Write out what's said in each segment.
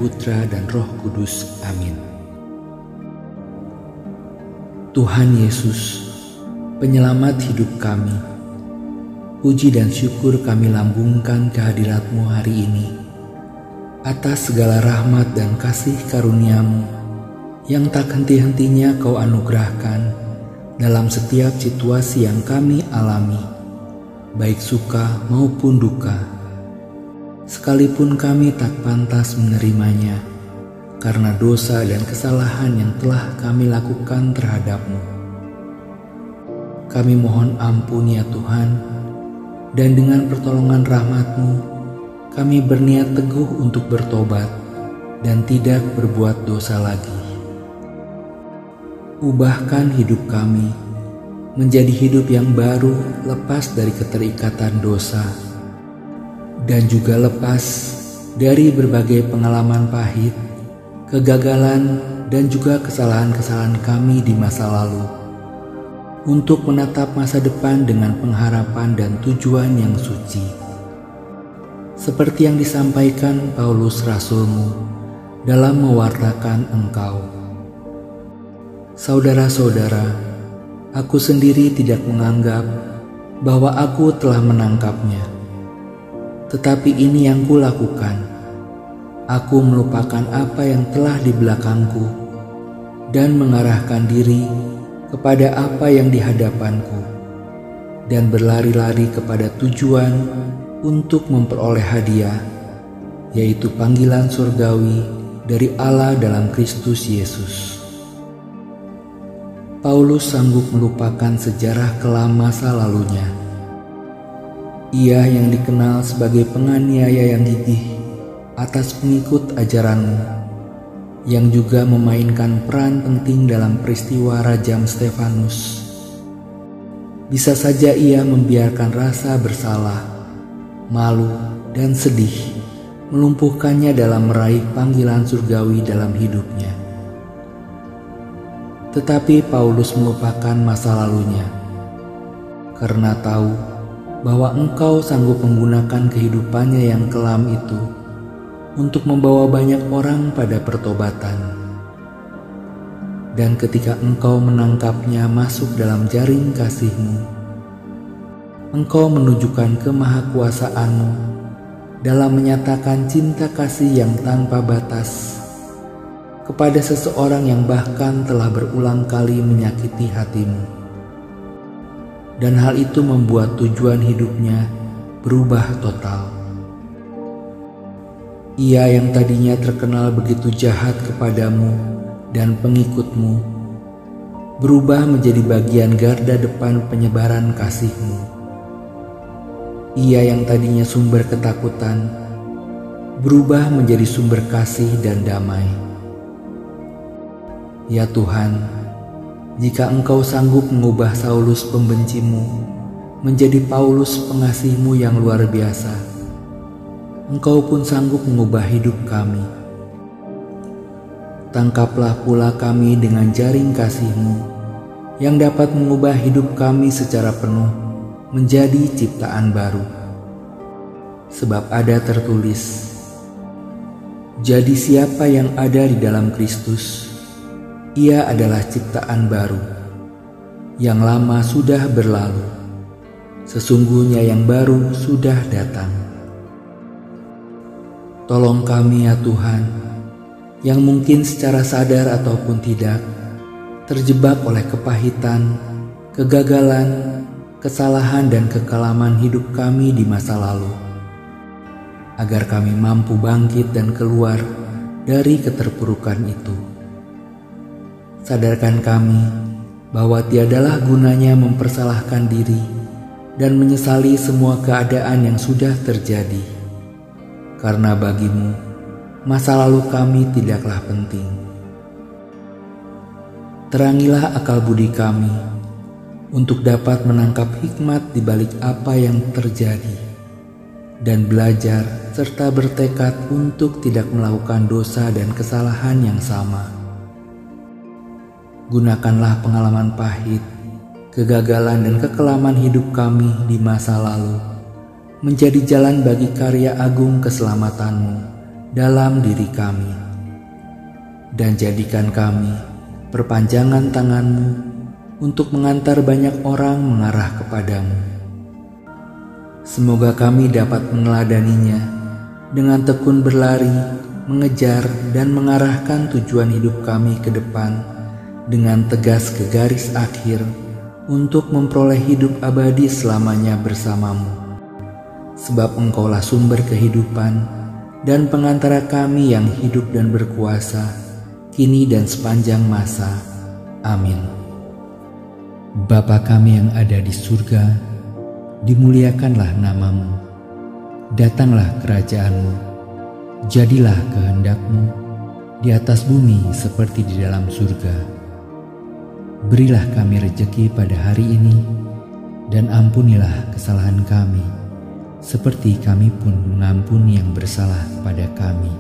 Putra, dan Roh Kudus. Amin. Tuhan Yesus, penyelamat hidup kami, puji dan syukur kami lambungkan kehadirat-Mu hari ini atas segala rahmat dan kasih karunia-Mu yang tak henti-hentinya Kau anugerahkan dalam setiap situasi yang kami alami, baik suka maupun duka. Sekalipun kami tak pantas menerimanya karena dosa dan kesalahan yang telah kami lakukan terhadap-Mu. Kami mohon ampun ya Tuhan, dan dengan pertolongan rahmat-Mu, kami berniat teguh untuk bertobat dan tidak berbuat dosa lagi. Ubahkan hidup kami menjadi hidup yang baru, lepas dari keterikatan dosa, dan juga lepas dari berbagai pengalaman pahit, kegagalan, dan juga kesalahan-kesalahan kami di masa lalu, untuk menatap masa depan dengan pengharapan dan tujuan yang suci. Seperti yang disampaikan Paulus Rasul-Mu dalam mewartakan Engkau. Saudara-saudara, aku sendiri tidak menganggap bahwa aku telah menangkapnya. Tetapi ini yang kulakukan. Aku melupakan apa yang telah di belakangku dan mengarahkan diri kepada apa yang di hadapanku, dan berlari-lari kepada tujuan untuk memperoleh hadiah, yaitu panggilan surgawi dari Allah dalam Kristus Yesus. Paulus sanggup melupakan sejarah kelam masa lalunya. Ia yang dikenal sebagai penganiaya yang gigih atas pengikut ajaran-Mu, yang juga memainkan peran penting dalam peristiwa rajam Stefanus. Bisa saja ia membiarkan rasa bersalah, malu, dan sedih melumpuhkannya dalam meraih panggilan surgawi dalam hidupnya. Tetapi Paulus melupakan masa lalunya karena tahu bahwa Engkau sanggup menggunakan kehidupannya yang kelam itu untuk membawa banyak orang pada pertobatan. Dan ketika Engkau menangkapnya masuk dalam jaring kasih-Mu, Engkau menunjukkan kemahakuasaan-Mu dalam menyatakan cinta kasih yang tanpa batas kepada seseorang yang bahkan telah berulang kali menyakiti hati-Mu. Dan hal itu membuat tujuan hidupnya berubah total. Ia yang tadinya terkenal begitu jahat kepadamu dan pengikut-Mu, berubah menjadi bagian garda depan penyebaran kasih-Mu. Ia yang tadinya sumber ketakutan, berubah menjadi sumber kasih dan damai. Ya Tuhan, jika Engkau sanggup mengubah Saulus pembenci-Mu menjadi Paulus pengasih-Mu yang luar biasa, Engkau pun sanggup mengubah hidup kami. Tangkaplah pula kami dengan jaring kasih-Mu yang dapat mengubah hidup kami secara penuh menjadi ciptaan baru. Sebab ada tertulis, "Jadi siapa yang ada di dalam Kristus, ia adalah ciptaan baru. Yang lama sudah berlalu, sesungguhnya yang baru sudah datang." Tolong kami ya Tuhan, yang mungkin secara sadar ataupun tidak terjebak oleh kepahitan, kegagalan, kesalahan, dan kekelaman hidup kami di masa lalu, agar kami mampu bangkit dan keluar dari keterpurukan itu. Sadarkan kami bahwa tiadalah gunanya mempersalahkan diri dan menyesali semua keadaan yang sudah terjadi. Karena bagi-Mu, masa lalu kami tidaklah penting. Terangilah akal budi kami untuk dapat menangkap hikmat di balik apa yang terjadi, dan belajar serta bertekad untuk tidak melakukan dosa dan kesalahan yang sama. Gunakanlah pengalaman pahit, kegagalan, dan kekelaman hidup kami di masa lalu menjadi jalan bagi karya agung keselamatan-Mu dalam diri kami, dan jadikan kami perpanjangan tangan-Mu untuk mengantar banyak orang mengarah kepadamu. Semoga kami dapat meneladaninya dengan tekun berlari, mengejar dan mengarahkan tujuan hidup kami ke depan dengan tegas ke garis akhir untuk memperoleh hidup abadi selamanya bersamamu. Sebab Engkaulah sumber kehidupan dan pengantara kami yang hidup dan berkuasa, kini dan sepanjang masa. Amin. Bapa kami yang ada di surga, dimuliakanlah nama-Mu. Datanglah kerajaan-Mu. Jadilah kehendak-Mu di atas bumi seperti di dalam surga. Berilah kami rejeki pada hari ini, dan ampunilah kesalahan kami, seperti kami pun mengampuni yang bersalah pada kami.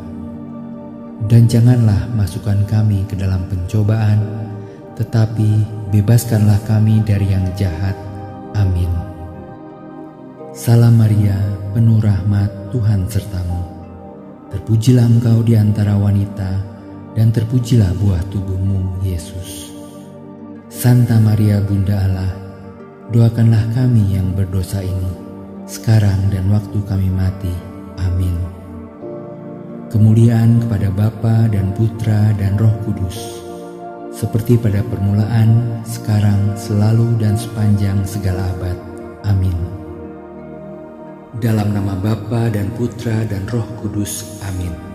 Dan janganlah masukkan kami ke dalam pencobaan, tetapi bebaskanlah kami dari yang jahat. Amin. Salam Maria, penuh rahmat, Tuhan sertamu. Terpujilah engkau di antara wanita, dan terpujilah buah tubuhmu, Yesus. Santa Maria Bunda Allah, doakanlah kami yang berdosa ini, sekarang dan waktu kami mati. Amin. Kemuliaan kepada Bapa dan Putra dan Roh Kudus, seperti pada permulaan, sekarang, selalu, dan sepanjang segala abad. Amin. Dalam nama Bapa dan Putra dan Roh Kudus. Amin.